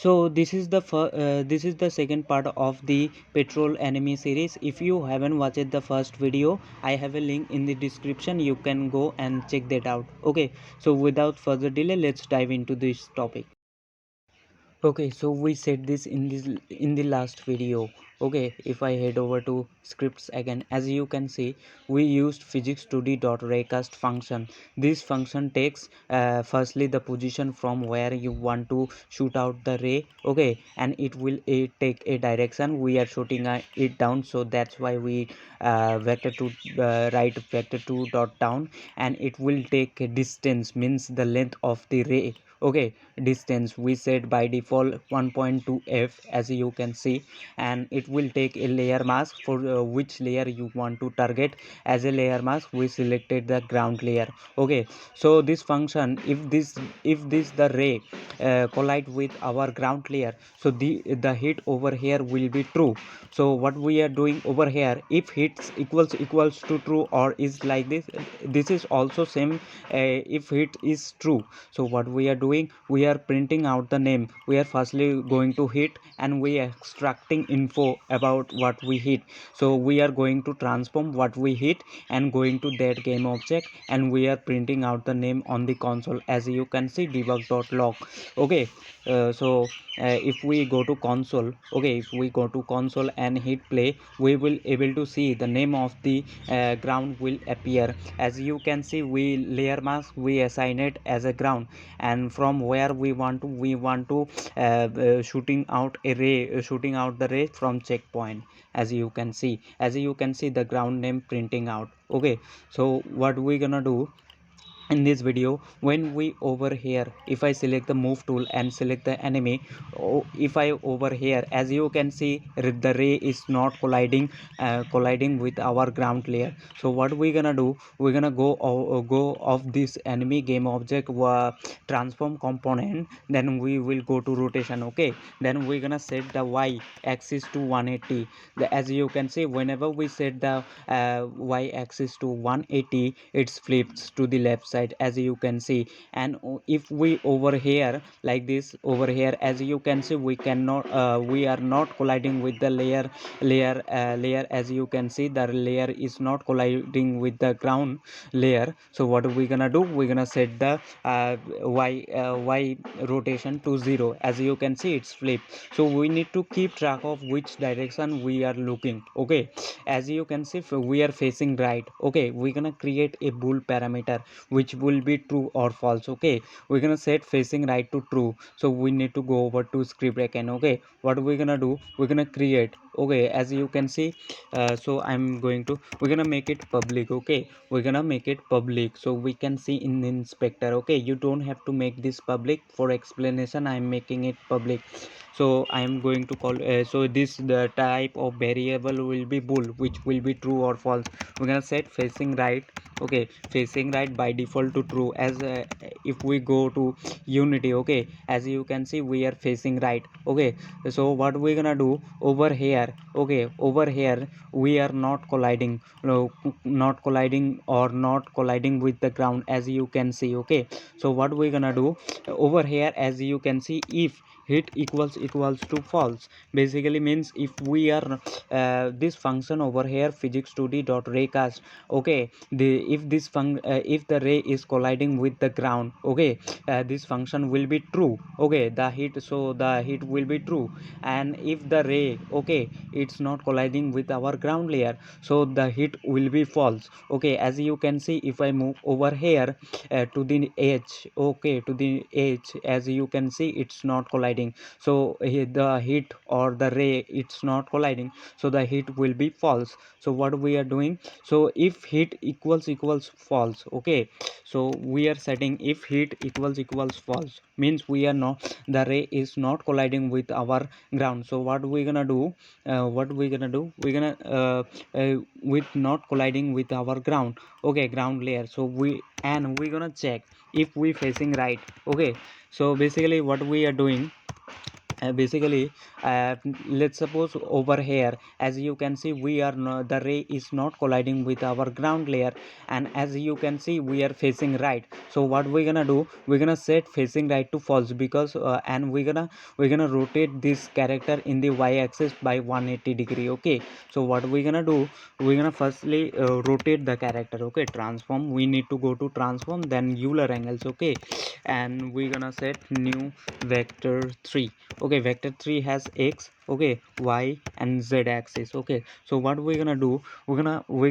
So this is the second part of the Petrol Enemy series. If you haven't watched the first video, I have a link in the description. You can go and check that out. Okay, so without further delay, let's dive into this topic. Okay, so we said this in the last video. Okay, if I head over to scripts again, as you can see, we used physics2d.raycast function. This function takes firstly the position from where you want to shoot out the ray. Okay, and it will take a direction we are shooting it down, so that's why we vector2 write vector2 dot down, and it will take a distance, means the length of the ray. Okay, distance we set by default 1.2 f, as you can see, and it will take a layer mask for which layer you want to target. As a layer mask we selected the ground layer. Okay, so this function, if this the ray collide with our ground layer, so the hit over here will be true. So what we are doing over here, if hits equals to true or is like this is also same. If hit is true, so what we are doing, we are printing out the name. We are firstly going to hit and we are extracting info about what we hit. So we are going to transform what we hit and going to that game object, and we are printing out the name on the console, as you can see debug.log. Okay, if we go to console, okay, if we go to console and hit play, we will able to see the name of the ground will appear. As you can see, we layer mask we assign it as a ground, and from where we want to shooting out a ray, shooting out the ray from checkpoint. As you can see the ground name printing out. Okay, so what we gonna do in this video, when we over here, if I select the move tool and select the enemy, if I over here, as you can see the ray is not colliding with our ground layer. So what we gonna do, we're gonna go of this enemy game object transform component, then we will go to rotation. Okay, then we're gonna set the y axis to 180. As you can see, whenever we set the y axis to 180, it flips to the left side, as you can see. And if we over here like this, over here, as you can see, we are not colliding with the layer. As you can see, the layer is not colliding with the ground layer. So what are we gonna do, we're gonna set the y rotation to 0. As you can see, it's flip. So we need to keep track of which direction we are looking. Okay, as you can see, we are facing right. Okay, we're gonna create a bool parameter which will be true or false. Okay, we're gonna set facing right to true. So we need to go over to script again. Okay, what we're gonna do, we're gonna create. Okay, as you can see, so we're gonna make it public. Okay, we're gonna make it public so we can see in the inspector. Okay, you don't have to make this public. For explanation, I'm making it public. So I am going to call so this the type of variable will be bool, which will be true or false. We're gonna set facing right. Okay, facing right by default to true. As if we go to unity, okay, as you can see, we are facing right. Okay, so what we're gonna do over here, okay, over here we are not colliding, no, not colliding or not colliding with the ground, as you can see. Okay, so what we're gonna do over here, as you can see, if hit equals to false, basically means if we are this function over here physics2d.raycast. Okay, if the ray is colliding with the ground, okay, this function will be true. Okay, the hit will be true. And if the ray, okay, it's not colliding with our ground layer, so the hit will be false. Okay, as you can see, if I move over here to the edge, okay, to the edge, as you can see, it's not colliding. So the hit or the ray, it's not colliding, so the hit will be false. So what we are doing, so if hit equals false, okay, so we are setting if hit equals false, means we are not, the ray is not colliding with our ground. So what we gonna do, we're gonna with not colliding with our ground, okay, ground layer. So we're gonna check if we facing right. Okay, so basically what we are doing, basically let's suppose over here, as you can see, we are the ray is not colliding with our ground layer, and as you can see we are facing right. So what we're gonna do, we're gonna set facing right to false, because and we're gonna rotate this character in the y-axis by 180 degree. Okay, so what we're gonna do, we're gonna firstly rotate the character. Okay, transform, we need to go to transform, then Euler angles. Okay, and we're gonna set new vector 3. Okay, vector 3 has x, okay, y and z axis. Okay, so what we're gonna do, we're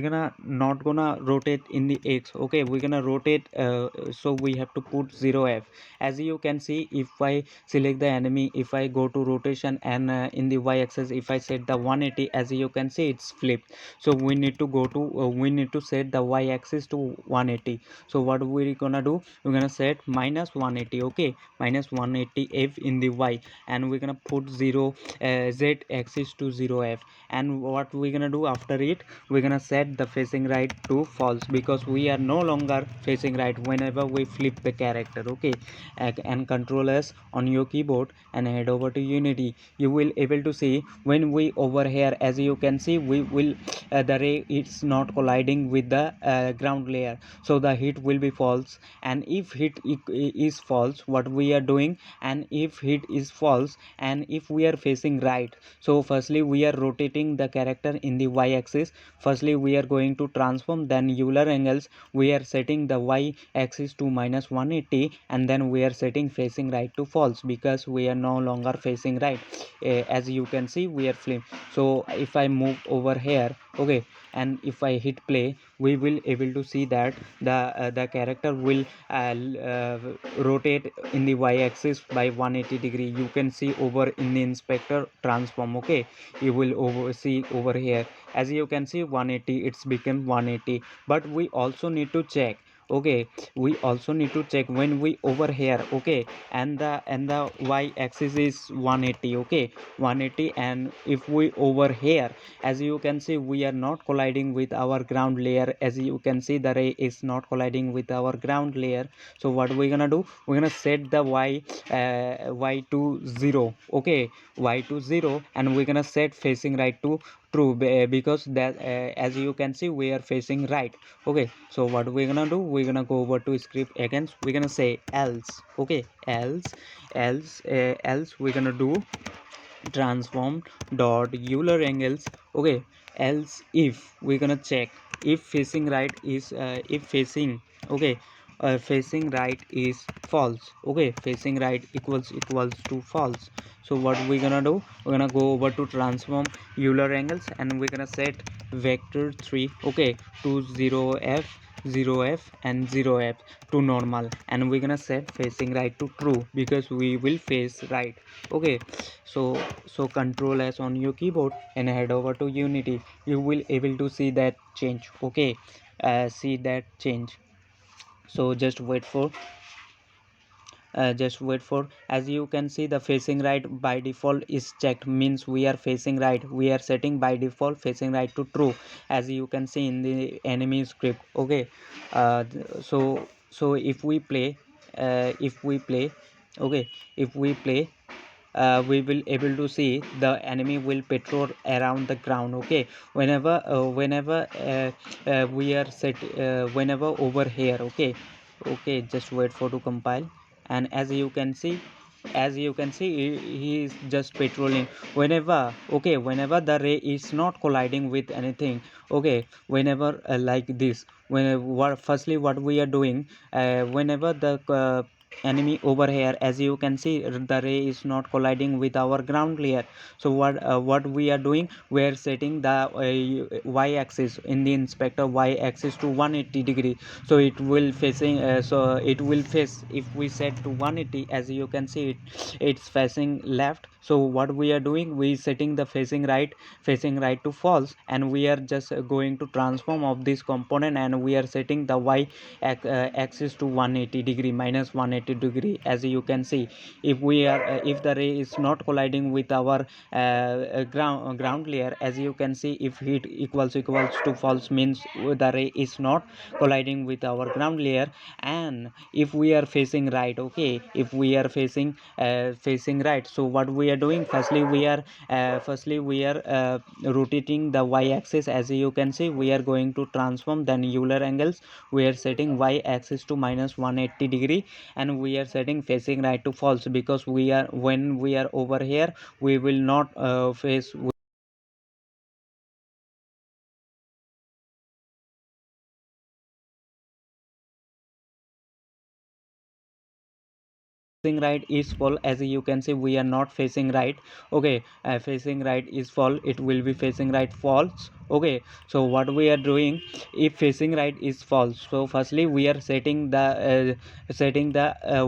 gonna not gonna rotate in the x. Okay, we're gonna rotate so we have to put 0f. As you can see, if I select the enemy, if I go to rotation and in the y axis if I set the 180, as you can see it's flipped. So we need to go to we need to set the y axis to 180. So what we're gonna do, we're gonna set minus 180. Okay, minus 180 f in the y, and we're gonna put 0 z axis to 0f. And what we're gonna do after it, we're gonna set the facing right to false, because we are no longer facing right whenever we flip the character. Okay, and control s on your keyboard and head over to Unity. You will able to see when we over here, as you can see, we will the ray is not colliding with the ground layer, so the hit will be false. And if hit is false, what we are doing, and if hit is false and if we are facing right, so firstly we are rotating the character in the y axis. Firstly we are going to transform, then Euler angles, we are setting the y axis to minus 180, and then we are setting facing right to false, because we are no longer facing right. As you can see, we are flip. So if I move over here, okay, and if I hit play, we will able to see that the character will rotate in the y-axis by 180 degree. You can see over in the inspector transform. Okay, you will see over here, as you can see 180, it's become 180. But we also need to check. Okay, we also need to check when we over here. Okay, and the y-axis is 180. Okay, 180, and if we over here, as you can see, we are not colliding with our ground layer. As you can see, the ray is not colliding with our ground layer. So what we're gonna do, we're gonna set the y to 0. Okay, y to 0, and we're gonna set facing right to true, because that as you can see, we are facing right. Okay, so what we're gonna do, we're gonna go over to script again, we're gonna say else. Okay, else we're gonna do transform dot Euler angles. Okay, else if we're gonna check if facing right is if facing, okay, facing right is false. Okay, facing right equals to false. So what we're gonna do, we're gonna go over to transform Euler angles, and we're gonna set vector 3, okay, to 0f, 0f and 0f to normal, and we're gonna set facing right to true, because we will face right. Okay, so control s on your keyboard and head over to Unity. You will able to see that change. Okay, see that change. So just wait for, as you can see, the facing right by default is checked, means we are facing right. We are setting by default facing right to true, as you can see in the enemy script. Okay, so if we play, okay, if we play, we will able to see the enemy will patrol around the ground. Okay, whenever we are set whenever over here. Okay, okay, just wait for to compile. And as you can see, he is just patrolling whenever. Okay, whenever the ray is not colliding with anything. Okay, whenever like this, whenever firstly what we are doing, whenever the enemy over here, as you can see, the ray is not colliding with our ground layer. So what we are doing, we are setting the y-axis in the inspector, y-axis to 180 degree. So it will facing so it will face, if we set to 180, as you can see it's facing left. So what we are doing, we setting the facing right to false, and we are just going to transform of this component, and we are setting the axis to 180 degree, minus 180 degree. As you can see, if we are if the ray is not colliding with our ground layer, as you can see, if heat equals to false, means the ray is not colliding with our ground layer. And if we are facing right, okay, if we are facing right, so what we are are doing, firstly we are rotating the y-axis. As you can see, we are going to transform, then Euler angles we are setting y-axis to minus 180 degree, and we are setting facing right to false, because we are, when we are over here, we will not face facing right is fall. As you can see, we are not facing right. Okay, facing right is fall, it will be facing right false. Okay, so what we are doing, if facing right is false, so firstly we are setting the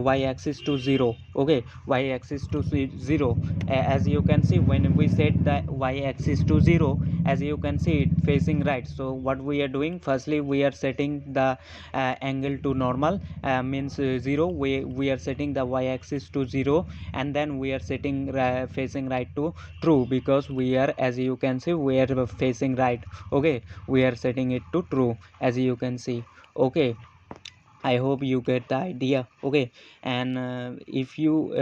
y-axis to 0. Okay, y-axis to 0. As you can see, when we set the y-axis to 0, as you can see it facing right, so what we are doing, firstly we are setting the angle to normal, means 0. We are setting the y-axis to 0, and then we are setting facing right to true, because we are, as you can see, we are facing right. Okay, we are setting it to true, as you can see. Okay, I hope you get the idea. Okay, and if you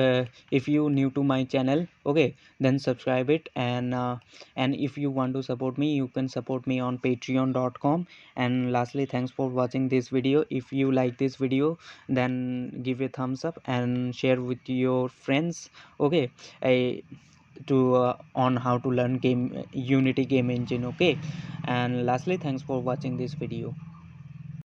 new to my channel, okay, then subscribe it, and if you want to support me, you can support me on patreon.com. And lastly, thanks for watching this video. If you like this video, then give a thumbs up and share with your friends. Okay, I to on how to learn game Unity game engine. Okay, and lastly, thanks for watching this video.